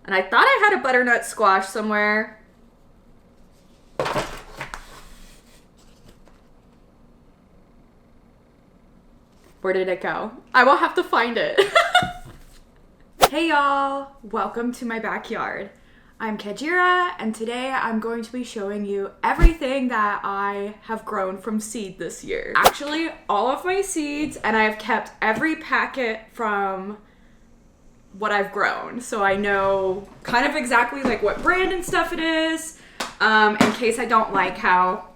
And I thought I had a butternut squash somewhere. Where did it go? I will have to find it. Hey y'all, welcome to my backyard. I'm Kajira, and today I'm going to be showing you everything that I have grown from seed this year. Actually, all of my seeds, and I have kept every packet from what I've grown. So I know kind of exactly like what brand and stuff it is, in case I don't like how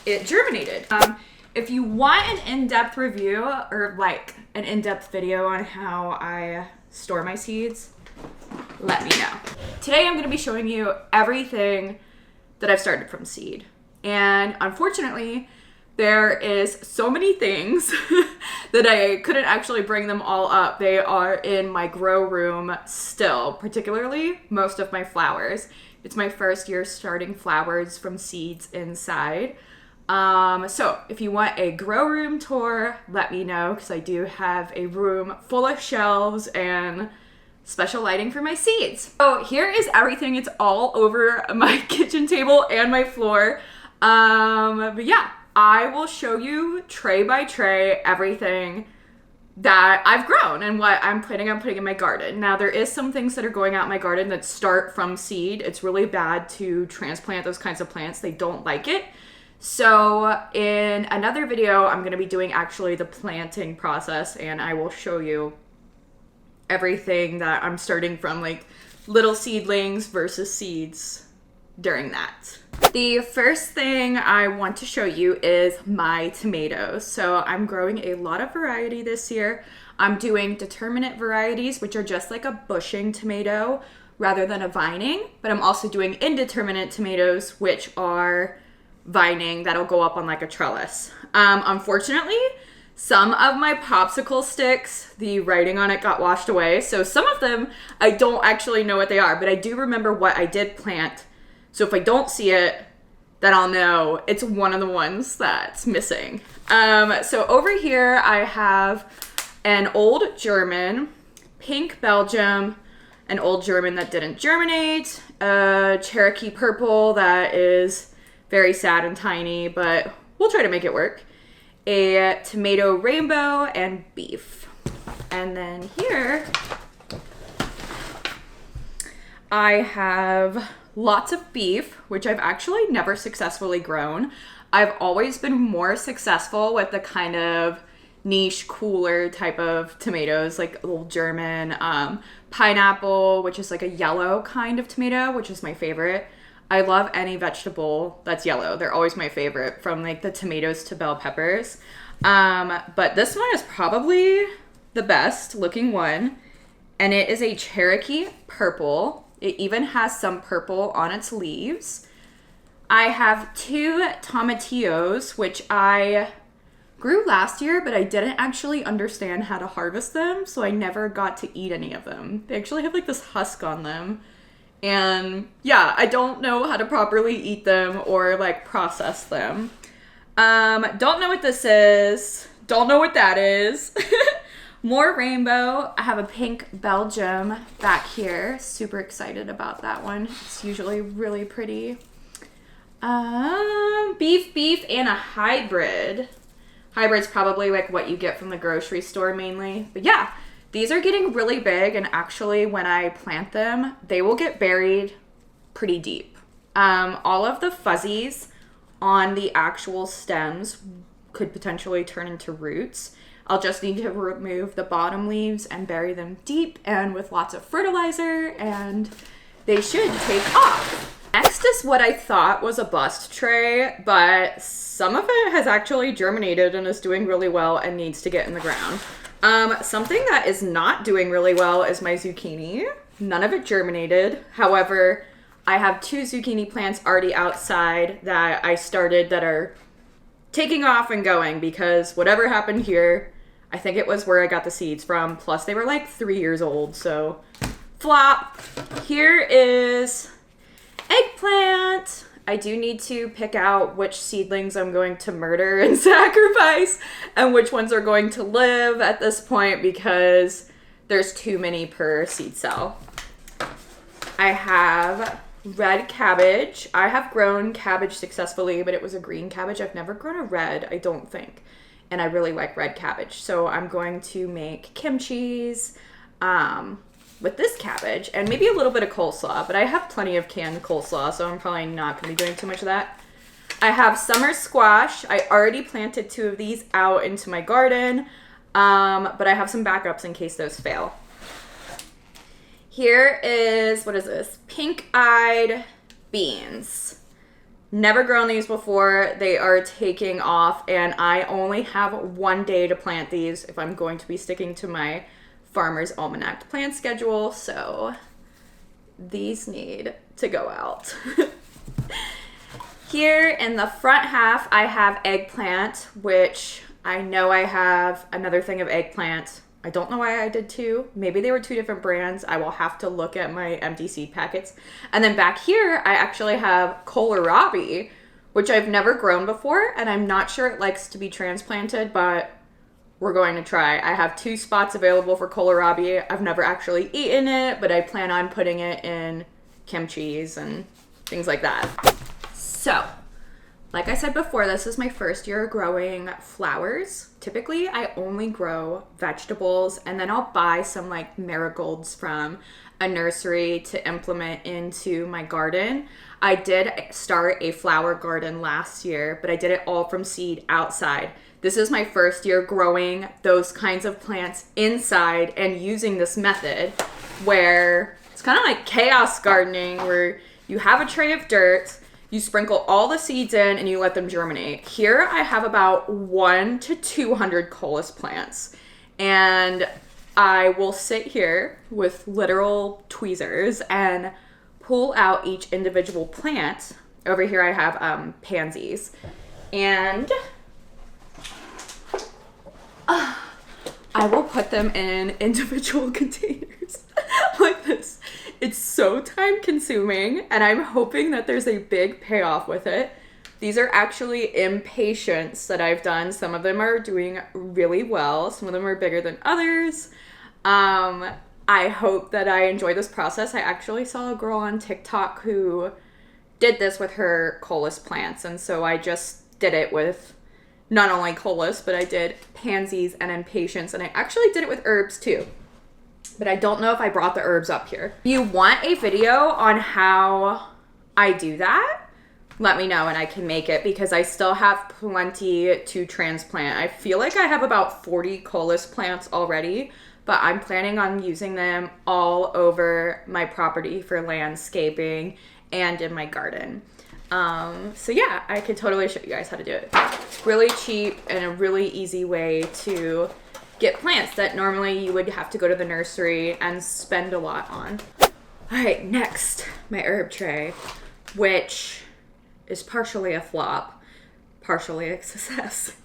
it germinated. If you want an in-depth review or like an in-depth video on how I store my seeds, let me know. Today I'm going to be showing you everything that I've started from seed. And unfortunately, there is so many things that I couldn't actually bring them all up. They are in my grow room still, particularly most of my flowers. It's my first year starting flowers from seeds inside. So if you want a grow room tour, let me know, because I do have a room full of shelves and special lighting for my seeds. So here is everything. It's all over my kitchen table and my floor. But yeah, I will show you tray by tray everything that I've grown and what I'm planning on putting in my garden. Now, there is some things that are going out in my garden that start from seed. It's really bad to transplant those kinds of plants. They don't like it. So in another video, I'm going to be doing actually the planting process, and I will show you everything that I'm starting from, like little seedlings versus seeds during that. The first thing I want to show you is my tomatoes. So I'm growing a lot of variety this year. I'm doing determinate varieties, which are just like a bushing tomato rather than a vining, but I'm also doing indeterminate tomatoes, which are vining that'll go up on like a trellis. Unfortunately, some of my popsicle sticks, the writing on it got washed away. So some of them, I don't actually know what they are, but I do remember what I did plant. So if I don't see it, then I'll know it's one of the ones that's missing. So over here, I have an old German, pink Belgium, an old German that didn't germinate, a Cherokee purple that is very sad and tiny, but we'll try to make it work. A tomato rainbow and beef. And then here, I have lots of beef, which I've actually never successfully grown. I've always been more successful with the kind of niche, cooler type of tomatoes, like old German, pineapple, which is like a yellow kind of tomato, which is my favorite. I love any vegetable that's yellow. They're always my favorite, from like the tomatoes to bell peppers. But this one is probably the best looking one, and it is a Cherokee purple. It even has some purple on its leaves. I have two tomatillos, which I grew last year, but I didn't actually understand how to harvest them, so I never got to eat any of them. They actually have like this husk on them. And yeah, I don't know how to properly eat them or like process them. Don't know what this is. Don't know what that is. More rainbow. I have a pink Belgium back here. Super excited about that one. It's usually really pretty. Beef, and a hybrid. Hybrid's probably like what you get from the grocery store mainly. But yeah, these are getting really big, and actually when I plant them, they will get buried pretty deep. All of the fuzzies on the actual stems could potentially turn into roots. I'll just need to remove the bottom leaves and bury them deep and with lots of fertilizer, and they should take off. Next is what I thought was a bust tray, but some of it has actually germinated and is doing really well and needs to get in the ground. Something that is not doing really well is my zucchini. None of it germinated. However, I have two zucchini plants already outside that I started that are taking off and going, because whatever happened here, I think it was where I got the seeds from. Plus they were like 3 years old, so flop. Here is eggplant. I do need to pick out which seedlings I'm going to murder and sacrifice and which ones are going to live at this point, because there's too many per seed cell. I have red cabbage. I have grown cabbage successfully, but it was a green cabbage. I've never grown a red, I don't think. And I really like red cabbage. So I'm going to make kimchi's with this cabbage and maybe a little bit of coleslaw, but I have plenty of canned coleslaw, so I'm probably not going to be doing too much of that. I have summer squash. I already planted 2 of these out into my garden, but I have some backups in case those fail. Here is, what is this? Pink-eyed beans. Never grown these before. They are taking off, and I only have 1 day to plant these if I'm going to be sticking to my Farmer's Almanac plant schedule, so these need to go out. Here in the front half, I have eggplant, which I know I have another thing of eggplant. I don't know why I did 2. Maybe they were 2 different brands. I will have to look at my empty seed packets. And then back here, I actually have kohlrabi, which I've never grown before, and I'm not sure it likes to be transplanted, but we're going to try. I have 2 spots available for kohlrabi. I've never actually eaten it, but I plan on putting it in kimchi's and things like that. So, like I said before, this is my first year growing flowers. Typically, I only grow vegetables, and then I'll buy some like marigolds from a nursery to implement into my garden. I did start a flower garden last year, but I did it all from seed outside. This is my first year growing those kinds of plants inside and using this method where it's kind of like chaos gardening, where you have a tray of dirt, you sprinkle all the seeds in, and you let them germinate. Here I have about 1 to 200 coleus plants, and I will sit here with literal tweezers and pull out each individual plant. Over here I have pansies, and I will put them in individual containers like this. It's so time consuming, and I'm hoping that there's a big payoff with it. These are actually impatiens that I've done. Some of them are doing really well. Some of them are bigger than others. I hope that I enjoy this process. I actually saw a girl on TikTok who did this with her coleus plants, and so I just did it with not only coleus, but I did pansies and impatiens, and I actually did it with herbs too. But I don't know if I brought the herbs up here. If you want a video on how I do that, let me know and I can make it, because I still have plenty to transplant. I feel like I have about 40 coleus plants already, but I'm planning on using them all over my property for landscaping and in my garden. So yeah, I could totally show you guys how to do it. It's really cheap and a really easy way to get plants that normally you would have to go to the nursery and spend a lot on. All right, next, my herb tray, which is partially a flop, partially a success.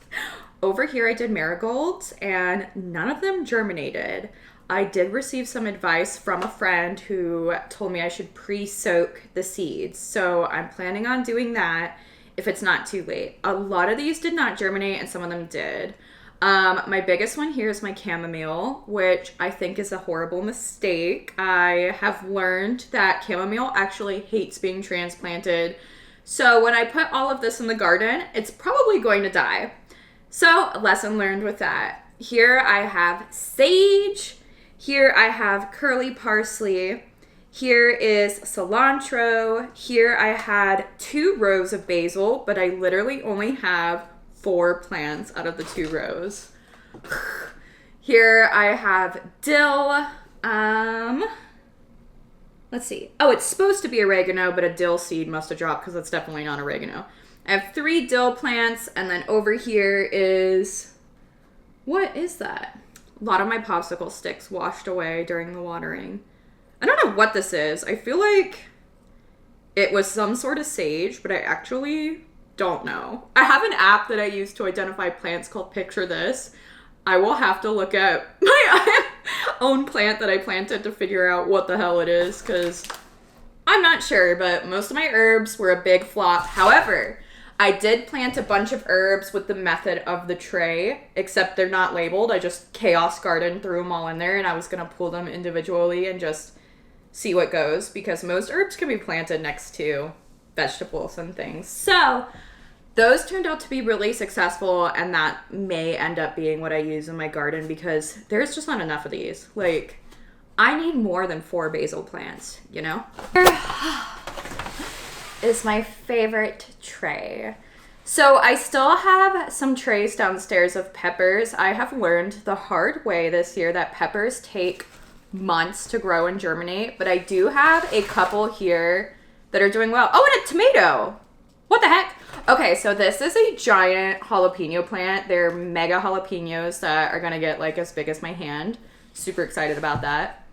Over here I did marigolds and none of them germinated. I did receive some advice from a friend who told me I should pre-soak the seeds, so I'm planning on doing that if it's not too late. A lot of these did not germinate and some of them did. My biggest one here is my chamomile, which I think is a horrible mistake. I have learned that chamomile actually hates being transplanted. So when I put all of this in the garden, it's probably going to die. So lesson learned with that. Here I have sage. Here I have curly parsley. Here is cilantro. Here I had 2 rows of basil, but I literally only have 4 plants out of the 2 rows. Here I have dill. Let's see. Oh, it's supposed to be oregano, but a dill seed must have dropped because it's definitely not oregano. I have 3 dill plants, and then over here is, what is that? A lot of my popsicle sticks washed away during the watering. I don't know what this is. I feel like it was some sort of sage, but I actually don't know. I have an app that I use to identify plants called Picture This. I will have to look at my own plant that I planted to figure out what the hell it is, because I'm not sure, but most of my herbs were a big flop. However, I did plant a bunch of herbs with the method of the tray, except they're not labeled. I just chaos garden, threw them all in there, and I was going to pull them individually and just see what goes, because most herbs can be planted next to vegetables and things. So those turned out to be really successful, and that may end up being what I use in my garden because there's just not enough of these. Like, I need more than 4 basil plants, you know? Here is my favorite tray. So I still have some trays downstairs of peppers. I have learned the hard way this year that peppers take months to grow and germinate, but I do have a couple here that are doing well. Oh, and a tomato. What the heck? Okay, so this is a giant jalapeno plant. They're mega jalapenos that are gonna get like as big as my hand. Super excited about that.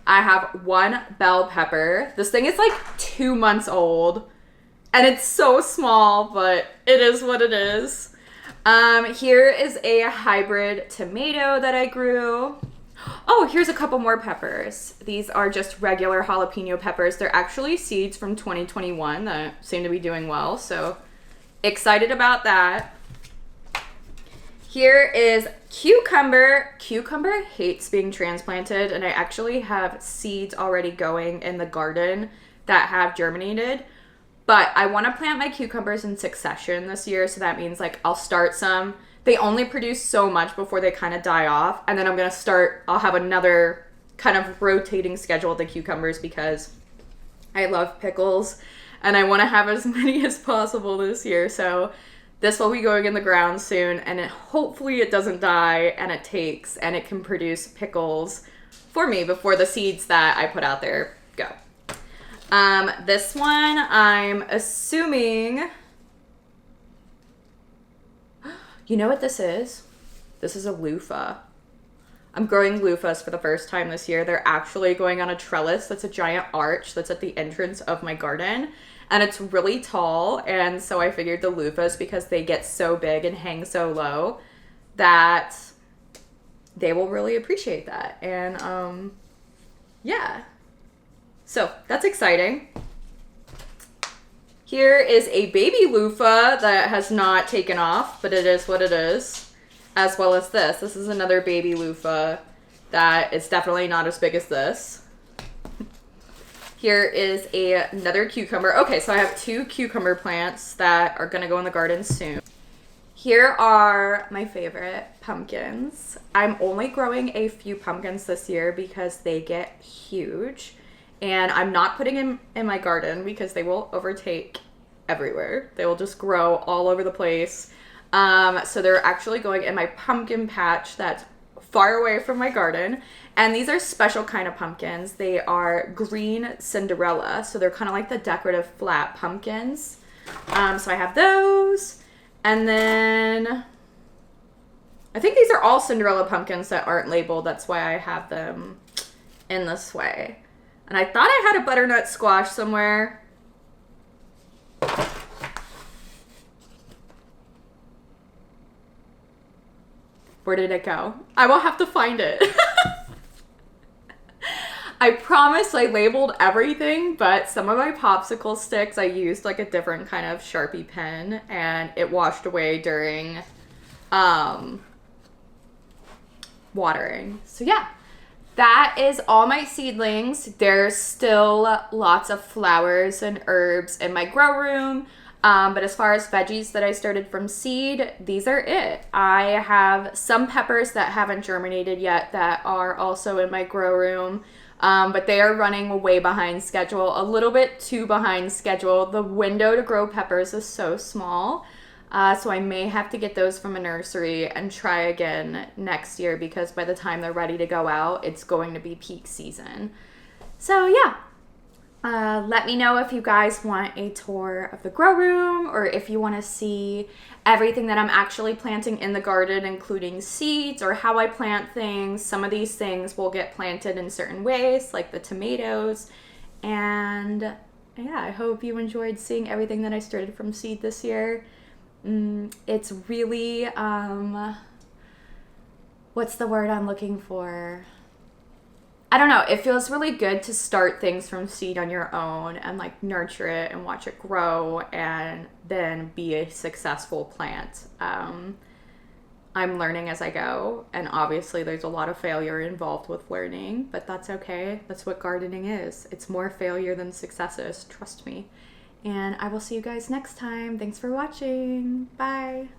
I have 1 bell pepper. This thing is like 2 months old, and it's so small, but it is what it is. Here is a hybrid tomato that I grew. Oh, here's a couple more peppers. These are just regular jalapeno peppers. They're actually seeds from 2021 that seem to be doing well, so excited about that. Here is cucumber. Cucumber hates being transplanted, and I actually have seeds already going in the garden that have germinated. But I want to plant my cucumbers in succession this year, so that means like I'll start some. They only produce so much before they kind of die off, and then I'll have another kind of rotating schedule with the cucumbers because I love pickles and I want to have as many as possible this year. So this will be going in the ground soon, and hopefully it doesn't die and it can produce pickles for me before the seeds that I put out there go. This one I'm assuming, you know what this is? This is a loofah. I'm growing loofahs for the first time this year. They're actually going on a trellis that's a giant arch that's at the entrance of my garden. And it's really tall. And so I figured the loofahs, because they get so big and hang so low, that they will really appreciate that. And yeah. So that's exciting. Here is a baby loofah that has not taken off, but it is what it is, as well as this. This is another baby loofah that is definitely not as big as this. Here is another cucumber. Okay, so I have 2 cucumber plants that are gonna go in the garden soon. Here are my favorite pumpkins. I'm only growing a few pumpkins this year because they get huge. And I'm not putting them in my garden because they will overtake everywhere. They will just grow all over the place. So they're actually going in my pumpkin patch that's far away from my garden. And these are special kind of pumpkins. They are green Cinderella. So they're kind of like the decorative flat pumpkins. So I have those. And then I think these are all Cinderella pumpkins that aren't labeled. That's why I have them in this way. And I thought I had a butternut squash somewhere. Where did it go? I will have to find it. I promise I labeled everything, but some of my popsicle sticks, I used like a different kind of Sharpie pen, and it washed away during watering. So yeah. That is all my seedlings. There's still lots of flowers and herbs in my grow room. But as far as veggies that I started from seed, these are it. I have some peppers that haven't germinated yet that are also in my grow room. But they are running way behind schedule, a little bit too behind schedule. The window to grow peppers is so small. So I may have to get those from a nursery and try again next year, because by the time they're ready to go out, it's going to be peak season. So yeah, let me know if you guys want a tour of the grow room, or if you want to see everything that I'm actually planting in the garden, including seeds or how I plant things. Some of these things will get planted in certain ways, like the tomatoes. And yeah, I hope you enjoyed seeing everything that I started from seed this year. It's really, what's the word I'm looking for? I don't know. It feels really good to start things from seed on your own and like nurture it and watch it grow and then be a successful plant. I'm I'm learning as I go, and obviously there's a lot of failure involved with learning, but that's okay. That's what gardening is. It's more failure than successes, trust me. And I will see you guys next time. Thanks for watching. Bye.